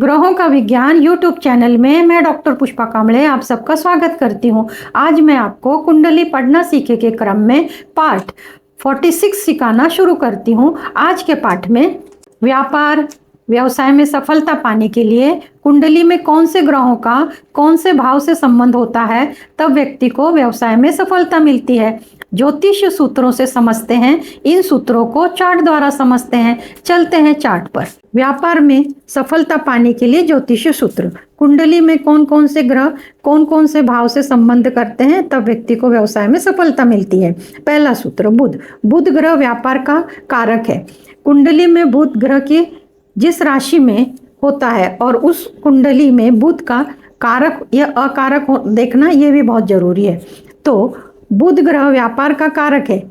ग्रहों का विज्ञान यूट्यूब चैनल में मैं डॉक्टर पुष्पा कांबळे आप सबका स्वागत करती हूँ। आज मैं आपको कुंडली पढ़ना सीखे के क्रम में पार्ट 46 सिखाना शुरू करती हूँ। आज के पाठ में व्यापार व्यवसाय में सफलता पाने के लिए कुंडली में कौन से ग्रहों का कौन से भाव से संबंध होता है, तब व्यक्ति को व्यवसाय में सफलता मिलती है। ज्योतिष सूत्रों से समझते हैं, इन सूत्रों को चार्ट द्वारा समझते हैं। चलते हैं चार्ट पर। व्यापार में सफलता पाने के लिए ज्योतिष सूत्र। कुंडली में कौन कौन से ग्रह कौन कौन से भाव से संबंध करते हैं, तब व्यक्ति को व्यवसाय में सफलता मिलती है। पहला सूत्र बुध। बुध ग्रह व्यापार का कारक है। कुंडली में बुध ग्रह की जिस राशि में होता है और उस कुंडली में बुध का कारक या अकारक देखना ये भी बहुत जरूरी है। तो बुध ग्रह व्यापार का कारक है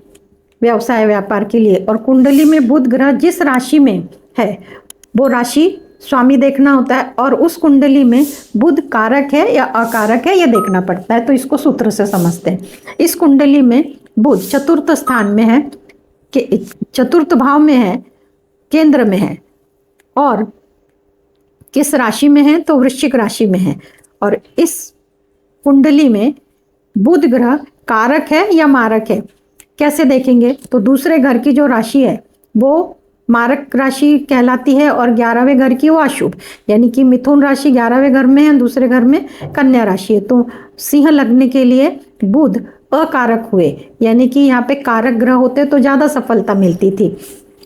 व्यवसाय व्यापार के लिए, और कुंडली में बुध ग्रह जिस राशि में है वो राशि स्वामी देखना होता है, और उस कुंडली में बुध कारक है या अकारक है ये देखना पड़ता है। तो इसको सूत्र से समझते हैं। इस कुंडली में बुध चतुर्थ स्थान में है, चतुर्थ भाव में है, केंद्र में है, और किस राशि में है तो वृश्चिक राशि में है। और इस कुंडली में बुध ग्रह कारक है या मारक है कैसे देखेंगे, तो दूसरे घर की जो राशि है वो मारक राशि कहलाती है, और 11वें घर की वो अशुभ, यानी कि मिथुन राशि 11वें घर में है, दूसरे घर में कन्या राशि है। तो सिंह लगने के लिए बुध अकारक हुए, यानी कि यहाँ पे कारक ग्रह होते तो ज़्यादा सफलता मिलती थी।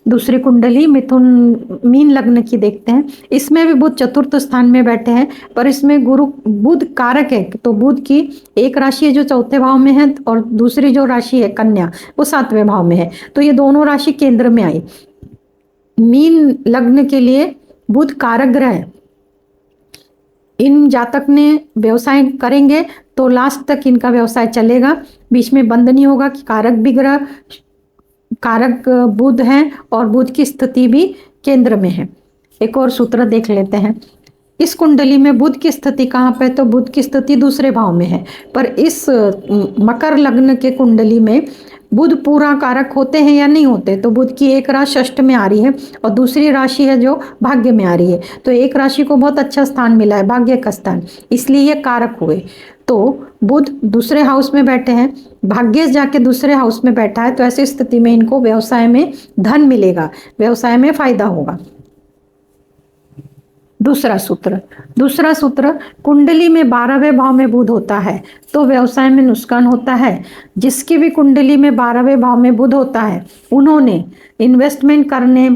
दूसरी कुंडली मिथुन मीन लग्न की देखते हैं। इसमें भी बुध चतुर्थ स्थान में बैठे हैं, पर इसमें गुरु बुध कारक है। तो बुध की एक राशि है जो चौथे भाव में है, और दूसरी जो राशि है कन्या वो 7वें भाव में है। तो ये दोनों राशि केंद्र में आई। मीन लग्न के लिए बुध कारक ग्रह है। इन जातक ने व्यवसाय करेंगे तो लास्ट तक इनका व्यवसाय चलेगा, बीच में बंद नहीं होगा कि कारक भी ग्रह कारक बुध हैं और बुध की स्थिति भी केंद्र में है। एक और सूत्र देख लेते हैं। इस कुंडली में बुध की स्थिति कहाँ पे, तो बुध की स्थिति दूसरे भाव में है, पर इस मकर लग्न के कुंडली में बुध पूरा कारक होते हैं या नहीं होते, तो बुध की एक राशि षष्ठ में आ रही है और दूसरी राशि है जो भाग्य में आ रही है। तो एक राशि को बहुत अच्छा स्थान मिला है, भाग्य का स्थान, इसलिए ये कारक हुए। तो बुध दूसरे हाउस में बैठे हैं, भाग्य जाके दूसरे हाउस में बैठा है, तो ऐसी स्थिति में इनको व्यवसाय में धन मिलेगा, व्यवसाय में फायदा होगा। दूसरा सूत्र कुंडली में 12वें भाव में बुध होता है तो व्यवसाय में नुकसान होता है। जिसकी भी कुंडली में 12वें भाव में बुध होता है उन्होंने इन्वेस्टमेंट करने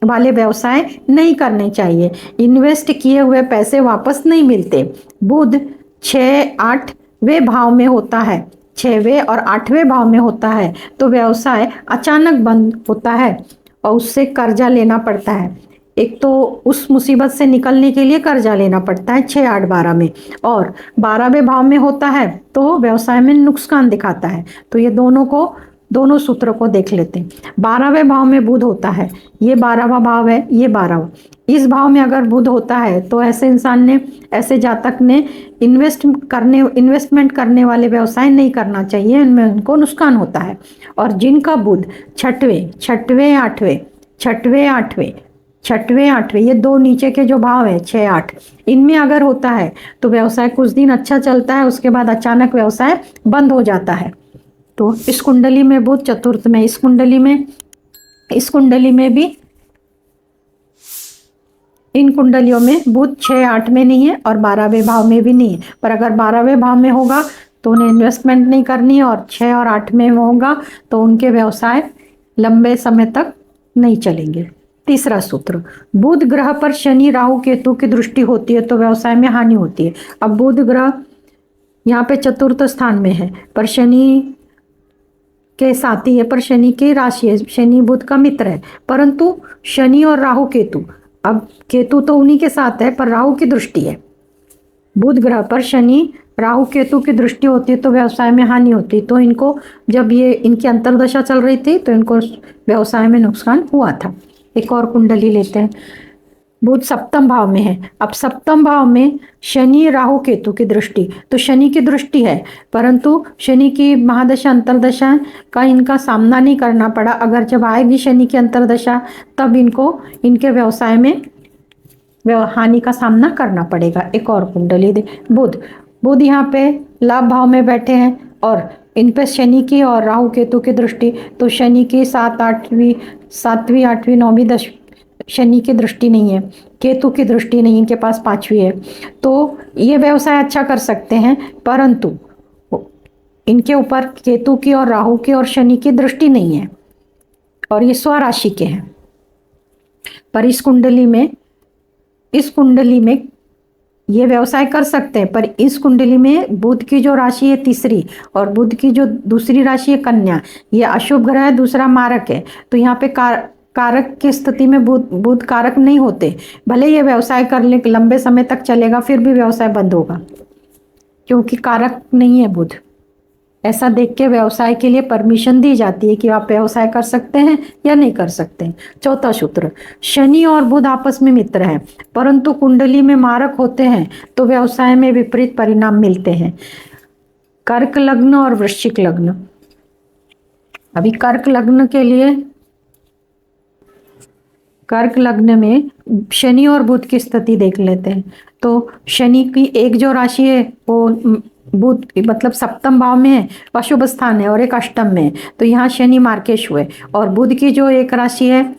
वाले व्यवसाय नहीं करने चाहिए। इन्वेस्ट किए हुए पैसे वापस नहीं मिलते। बुध 6-8वें भाव में होता है, 6वें और 8वें भाव में होता है, तो व्यवसाय अचानक बंद होता है और उससे कर्जा लेना पड़ता है। एक तो उस मुसीबत से निकलने के लिए कर्जा लेना पड़ता है 6, 8, 12 में, और 12वें भाव में होता है तो व्यवसाय में नुकसान दिखाता है। तो ये दोनों सूत्रों को देख लेते हैं। 12वें भाव में बुध होता है, ये 12वां भाव है, ये 12वां। इस भाव में अगर बुध होता है तो ऐसे इंसान ने, ऐसे जातक ने इन्वेस्टमेंट करने वाले व्यवसाय नहीं करना चाहिए, इनमें उनको नुकसान होता है। और जिनका बुध छठवें आठवें ये दो नीचे के जो भाव है 6, 8, इनमें अगर होता है तो व्यवसाय कुछ दिन अच्छा चलता है, उसके बाद अचानक व्यवसाय बंद हो जाता है। तो इस कुंडली में बुध चतुर्थ में, इस कुंडली में भी, इन कुंडलियों में बुध 6, 8 में नहीं है और 12वें भाव में भी नहीं है। पर अगर 12वें भाव में होगा तो उन्हें इन्वेस्टमेंट नहीं करनी, और 6 और 8 में होगा तो उनके व्यवसाय लंबे समय तक नहीं चलेंगे। तीसरा सूत्र, बुध ग्रह पर शनि राहु केतु की दृष्टि होती है तो व्यवसाय में हानि होती है। अब बुध ग्रह यहाँ पे चतुर्थ स्थान में है, पर शनि के साथी है, पर शनि की राशि है, शनि बुध का मित्र है, परंतु शनि और राहु केतु, अब केतु तो उन्हीं के साथ है पर राहु की दृष्टि है। बुध ग्रह पर शनि राहु केतु की दृष्टि होती है तो व्यवसाय में हानि होती है। तो इनको जब ये इनकी अंतर्दशा चल रही थी तो इनको व्यवसाय में नुकसान हुआ था। एक और कुंडली लेते हैं। बुध सप्तम भाव में है। अब सप्तम भाव में शनि राहु केतु की दृष्टि, तो शनि की दृष्टि है, परंतु शनि की महादशा अंतर्दशा का इनका सामना नहीं करना पड़ा। अगर जब आएगी शनि की अंतर्दशा तब इनको इनके व्यवसाय में हानि का सामना करना पड़ेगा। एक और कुंडली दे, बुध। बुध यहाँ पे लाभ भाव में बैठे हैं और इन पे शनि की और राहु केतु की दृष्टि, तो शनि की 7वीं 8वीं 9वीं 10 शनि की दृष्टि नहीं है, केतु की दृष्टि नहीं, इनके पास 5वीं है। तो ये व्यवसाय अच्छा कर सकते हैं, परंतु इनके ऊपर केतु की और राहु की और शनि की दृष्टि नहीं है और ये स्वराशि के हैं। पर इस कुंडली में ये व्यवसाय कर सकते हैं, पर इस कुंडली में बुध की जो राशि है तीसरी और बुध की जो दूसरी राशि है कन्या, ये अशुभ ग्रह है, दूसरा मारक है। तो यहाँ पे कारक की स्थिति में बुध कारक नहीं होते। भले ये व्यवसाय कर ले, लंबे समय तक चलेगा, फिर भी व्यवसाय बंद होगा क्योंकि कारक नहीं है बुध। ऐसा देख के व्यवसाय के लिए परमिशन दी जाती है कि आप व्यवसाय कर सकते हैं या नहीं कर सकते हैं। चौथा सूत्र, शनि और बुध आपस में मित्र हैं, परंतु कुंडली में मारक होते हैं तो व्यवसाय में विपरीत परिणाम मिलते हैं। कर्क लग्न और वृश्चिक लग्न। अभी कर्क लग्न के लिए, कर्क लग्न में शनि और बुध की स्थिति देख लेते हैं। तो शनि की एक जो राशि है वो बुध मतलब सप्तम भाव में है, अशुभ स्थान है, और एक अष्टम में है, तो यहाँ शनि मार्केश हुए। और बुध की जो एक राशि है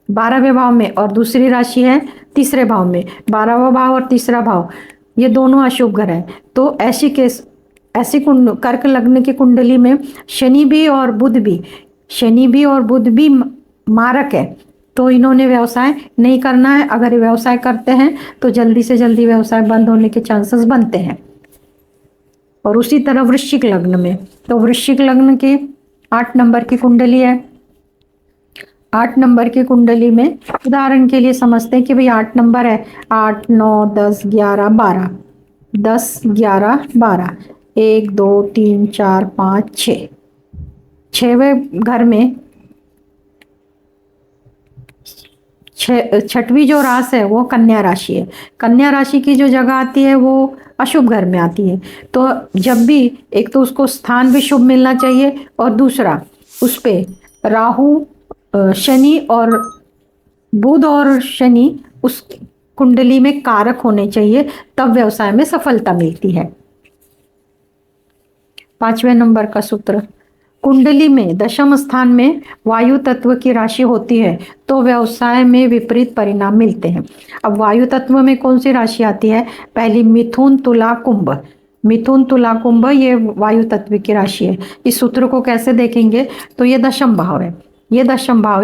12वें भाव में और दूसरी राशि है तीसरे भाव में, 12वां भाव और तीसरा भाव ये दोनों अशुभ ग्रह हैं। तो ऐसी कर्क लग्न की कुंडली में शनि भी और बुध भी मारक है, तो इन्होंने व्यवसाय नहीं करना है। अगर व्यवसाय करते हैं तो जल्दी से जल्दी व्यवसाय बंद होने के चांसेस बनते हैं। और उसी तरह वृश्चिक लग्न में, तो वृश्चिक लग्न की 8 नंबर की कुंडली है। 8 नंबर की कुंडली में उदाहरण के लिए समझते हैं कि भाई 8 नंबर है, 8 9 10 11 12, 10 11 12, 1 2 3 4 5 6, 6वें घर में छठवीं जो राशि है वो कन्या राशि है। कन्या राशि की जो जगह आती है वो अशुभ घर में आती है। तो जब भी, एक तो उसको स्थान भी शुभ मिलना चाहिए और दूसरा उस पे राहु शनि और बुध और शनि उस कुंडली में कारक होने चाहिए, तब व्यवसाय में सफलता मिलती है। 5वें नंबर का सूत्र, कुंडली में दशम स्थान में वायु तत्व की राशि होती है तो व्यवसाय में विपरीत परिणाम मिलते हैं। अब वायु तत्व में कौन सी राशि आती है? पहली मिथुन तुला कुंभ। मिथुन तुला कुंभ ये वायु तत्व की राशि है। इस सूत्र को कैसे देखेंगे? तो ये दशम भाव है, ये दशम भाव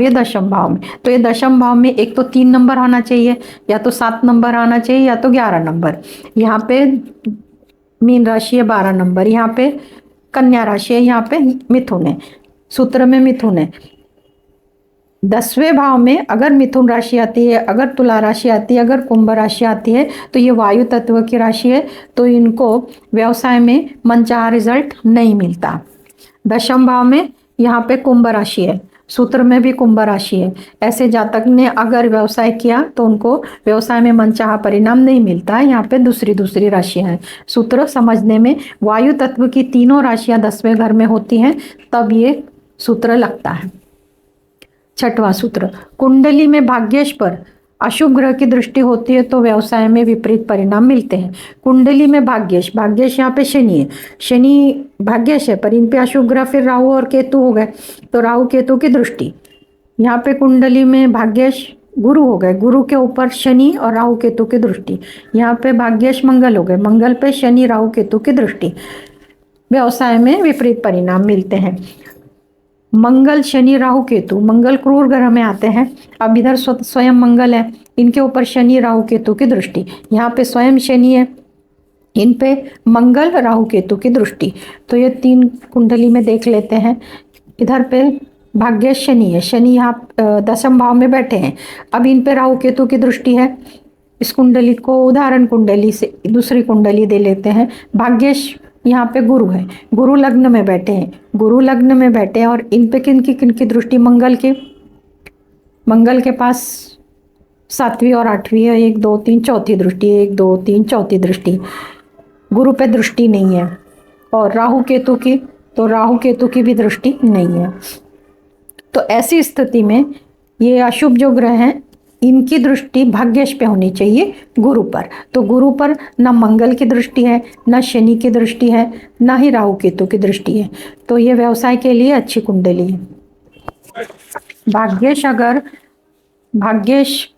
में, तो ये दशम भाव में एक तो 3 नंबर आना चाहिए, या तो 7 नंबर आना चाहिए, या तो 11 नंबर। यहाँ पे मीन राशि है 12 नंबर, यहाँ पे कन्या राशि है, यहाँ पे मिथुन है, सूत्र में मिथुन है। 10वें भाव में अगर मिथुन राशि आती है, अगर तुला राशि आती है, अगर कुंभ राशि आती है तो ये वायु तत्व की राशि है, तो इनको व्यवसाय में मनचाहा रिजल्ट नहीं मिलता। दशम भाव में यहाँ पे कुंभ राशि है, सूत्र में भी कुंभ राशि है। ऐसे जातक ने अगर व्यवसाय किया तो उनको व्यवसाय में मनचाहा परिणाम नहीं मिलता है। यहाँ पे दूसरी राशियां हैं। सूत्र समझने में वायु तत्व की तीनों राशियां 10वें घर में होती हैं, तब ये सूत्र लगता है। 6वां सूत्र, कुंडली में भाग्येश पर अशुभ ग्रह की दृष्टि होती है तो व्यवसाय में विपरीत परिणाम मिलते हैं। कुंडली में भाग्येश यहाँ पे शनि है, शनि भाग्येश है, पर इन पे अशुभ ग्रह फिर राहु और केतु हो गए, तो राहु केतु की दृष्टि। यहाँ पे कुंडली में भाग्येश गुरु हो गए, गुरु के ऊपर शनि और राहु केतु की दृष्टि। यहाँ पे भाग्येश मंगल हो गए, मंगल पे शनि राहु केतु की दृष्टि। व्यवसाय में विपरीत परिणाम मिलते हैं। मंगल शनि राहु केतु, मंगल क्रूर ग्रह में आते हैं। अब इधर स्वयं मंगल है, इनके ऊपर शनि राहु केतु की दृष्टि। यहाँ पे स्वयं शनि है, इन पे मंगल राहु केतु की दृष्टि। तो ये 3 कुंडली में देख लेते हैं। इधर पे भाग्य शनि है, शनि यहाँ 10वें भाव में बैठे हैं। अब इन पे राहु केतु की दृष्टि है। इस कुंडली को उदाहरण कुंडली से दूसरी कुंडली दे लेते हैं। भाग्येश यहाँ पे गुरु है, गुरु लग्न में बैठे हैं, और इन पे किन की दृष्टि? मंगल के पास 7वीं और 8वीं है, 1 2 3 चौथी दृष्टि, 1 2 3 चौथी दृष्टि। गुरु पे दृष्टि नहीं है। और राहु केतु की भी दृष्टि नहीं है। तो ऐसी स्थिति में ये अशुभ जो ग्रह हैं इनकी दृष्टि भाग्येश पे होनी चाहिए, गुरु पर। तो गुरु पर न मंगल की दृष्टि है, न शनि की दृष्टि है, न ही राहु केतु की दृष्टि है। तो ये व्यवसाय के लिए अच्छी कुंडली है। भाग्येश, अगर भाग्येश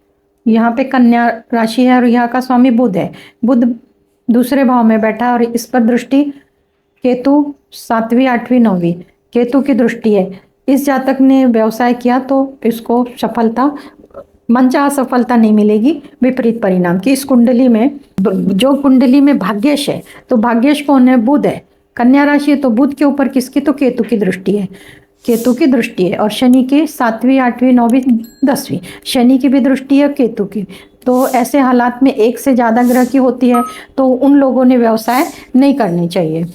यहाँ पे कन्या राशि है और यहाँ का स्वामी बुध है, बुध दूसरे भाव में बैठा है और इस पर दृष्टि केतु 7वीं 8वीं 9वीं केतु की दृष्टि है। इस जातक ने व्यवसाय किया तो इसको सफलता, मनचाहा सफलता नहीं मिलेगी, विपरीत परिणाम की। इस कुंडली में, जो कुंडली में भाग्येश है, तो भाग्येश कौन है? बुध है। कन्या राशि है तो बुध के ऊपर किसकी? तो केतु की दृष्टि है, केतु की दृष्टि है। और शनि की 7वीं 8वीं 9वीं 10वीं शनि की भी दृष्टि है, केतु की। तो ऐसे हालात में एक से ज़्यादा ग्रह की होती है तो उन लोगों ने व्यवसाय नहीं करने चाहिए।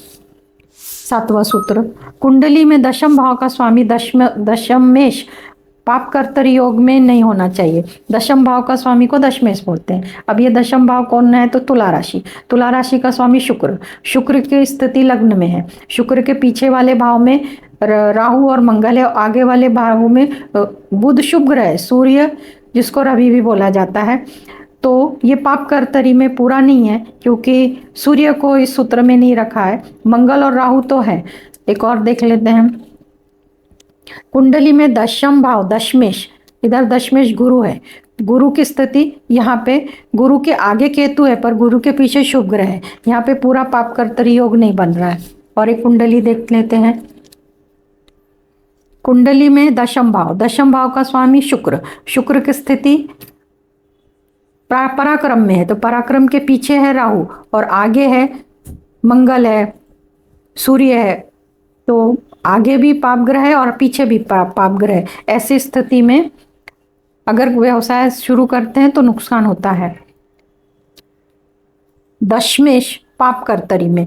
7वां सूत्र, कुंडली में दशम भाव का स्वामी दशमेश पाप कर्तरी योग में नहीं होना चाहिए। दशम भाव का स्वामी को दशमेश बोलते हैं। अब ये दशम भाव कौन है? तो तुला राशि। तुला राशि का स्वामी शुक्र, शुक्र की स्थिति लग्न में है। शुक्र के पीछे वाले भाव में राहु और मंगल है, आगे वाले भाव में बुध शुभ ग्रह है, सूर्य जिसको रवि भी बोला जाता है। तो ये पाप कर्तरी में पूरा नहीं है क्योंकि सूर्य को इस सूत्र में नहीं रखा है, मंगल और राहु तो है। एक और देख लेते हैं, कुंडली में दशम भाव दशमेश, इधर दशमेश गुरु है। गुरु की स्थिति यहाँ पे, गुरु के आगे केतु है पर गुरु के पीछे शुभ ग्रह है। यहाँ पे पूरा पाप कर्तरी योग नहीं बन रहा है। और एक कुंडली देख लेते हैं, कुंडली में दशम भाव का स्वामी शुक्र, शुक्र की स्थिति पराक्रम में है। तो पराक्रम के पीछे है राहु और आगे है मंगल है, सूर्य है। तो आगे भी पाप ग्रह है और पीछे भी पाप ग्रह है। ऐसी स्थिति में अगर व्यवसाय शुरू करते हैं तो नुकसान होता है। दशमेश पाप कर्तरी में,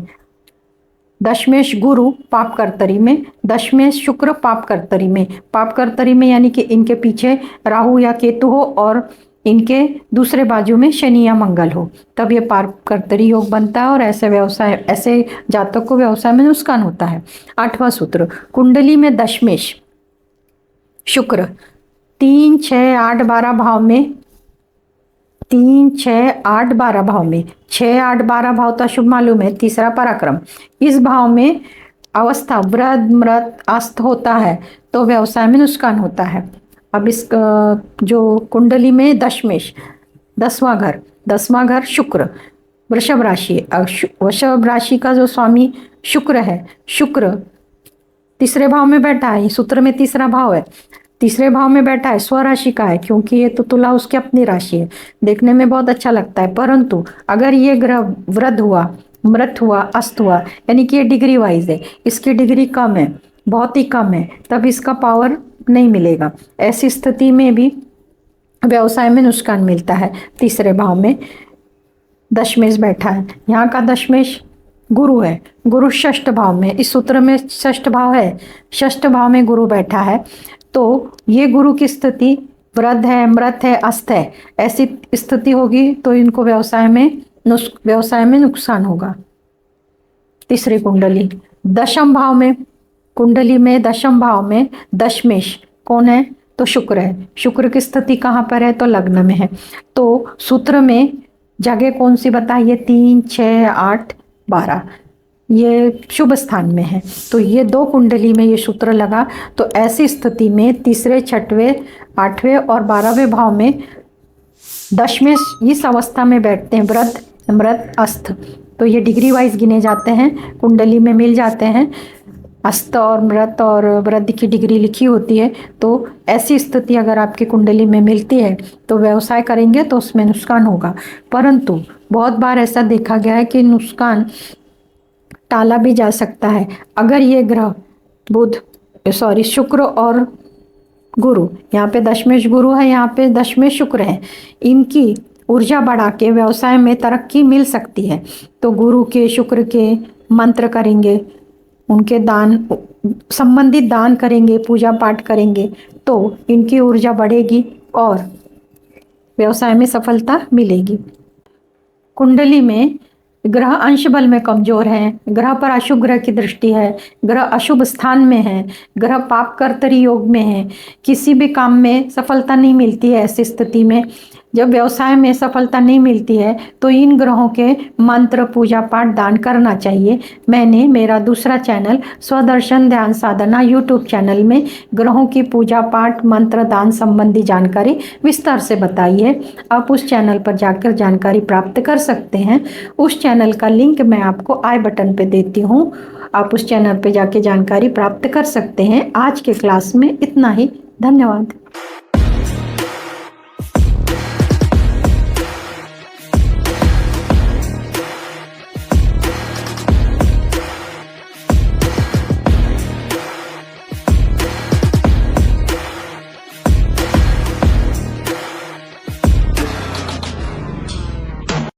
दशमेश गुरु पाप कर्तरी में, दशमेश शुक्र पाप कर्तरी में। पाप कर्तरी में यानी कि इनके पीछे राहु या केतु हो और इनके दूसरे बाजू में शनि या मंगल हो, तब ये पाप कर्तरी योग बनता है और ऐसे जातक को व्यवसाय में नुकसान होता है। 8वां सूत्र, कुंडली में दशमेश शुक्र 3, 6, 8, 12 भाव में, 3, 6, 8, 12 भाव में, 6, 8, 12 भाव तो शुभ मालूम है, तीसरा पराक्रम। इस भाव में अवस्था वृद्ध मृत अस्त होता है तो व्यवसाय में नुकसान होता है। अब इस जो कुंडली में दशमेश, 10वां घर शुक्र, वृषभ राशि। वृषभ राशि का जो स्वामी शुक्र है, शुक्र तीसरे भाव में बैठा है। सूत्र में तीसरा भाव है, तीसरे भाव में बैठा है, स्वराशि का है क्योंकि ये तो तुला उसकी अपनी राशि है। देखने में बहुत अच्छा लगता है, परंतु अगर ये ग्रह वृद्ध हुआ, मृत हुआ, अस्त हुआ, यानी कि ये डिग्री वाइज है, इसकी डिग्री कम है, बहुत ही कम है, तब इसका पावर नहीं मिलेगा। ऐसी स्थिति में भी व्यवसाय में नुकसान मिलता है। तीसरे भाव में दशमेश बैठा है, यहाँ का दशमेश गुरु है, गुरु षष्ठ भाव में, इस सूत्र में षष्ठ भाव है, षष्ठ भाव में गुरु बैठा है। तो ये गुरु की स्थिति वृद्ध है, मृत है, अस्त है, ऐसी स्थिति होगी तो इनको व्यवसाय में नुकसान होगा। तीसरी कुंडली दशम भाव में, कुंडली में दशम भाव में दशमेश कौन है? तो शुक्र है। शुक्र की स्थिति कहाँ पर है? तो लग्न में है। तो सूत्र में जगह कौन सी बताइए? 3, 6, 8, 12 ये शुभ स्थान में है। तो ये 2 कुंडली में ये सूत्र लगा। तो ऐसी स्थिति में तीसरे, छठवें, 8वें और 12वें भाव में दशमेश इस अवस्था में बैठते हैं, वृद्ध मृत अस्त। तो ये डिग्री वाइज गिने जाते हैं, कुंडली में मिल जाते हैं। अस्त और मृत और वृद्धि की डिग्री लिखी होती है। तो ऐसी स्थिति अगर आपकी कुंडली में मिलती है तो व्यवसाय करेंगे तो उसमें नुकसान होगा। परंतु बहुत बार ऐसा देखा गया है कि नुकसान टाला भी जा सकता है अगर ये ग्रह शुक्र और गुरु, यहाँ पे दशमेश गुरु है, यहाँ पे दशमेश शुक्र है, इनकी ऊर्जा बढ़ा के व्यवसाय में तरक्की मिल सकती है। तो गुरु के शुक्र के मंत्र करेंगे, उनके दान संबंधित दान करेंगे, पूजा पाठ करेंगे तो इनकी ऊर्जा बढ़ेगी और व्यवसाय में सफलता मिलेगी। कुंडली में ग्रह अंश बल में कमजोर हैं, ग्रह पर अशुभ ग्रह की दृष्टि है, ग्रह अशुभ स्थान में है, ग्रह पाप कर्तरी योग में है, किसी भी काम में सफलता नहीं मिलती है। ऐसी स्थिति में जब व्यवसाय में सफलता नहीं मिलती है तो इन ग्रहों के मंत्र पूजा पाठ दान करना चाहिए। मैंने मेरा दूसरा चैनल स्वदर्शन ध्यान साधना यूट्यूब चैनल में ग्रहों की पूजा पाठ मंत्र दान संबंधी जानकारी विस्तार से बताई है। आप उस चैनल पर जाकर जानकारी प्राप्त कर सकते हैं। उस चैनल का लिंक मैं आपको आई बटन पे देती हूँ, आप उस चैनल पे जाके जानकारी प्राप्त कर सकते हैं। आज के क्लास में इतना ही। धन्यवाद।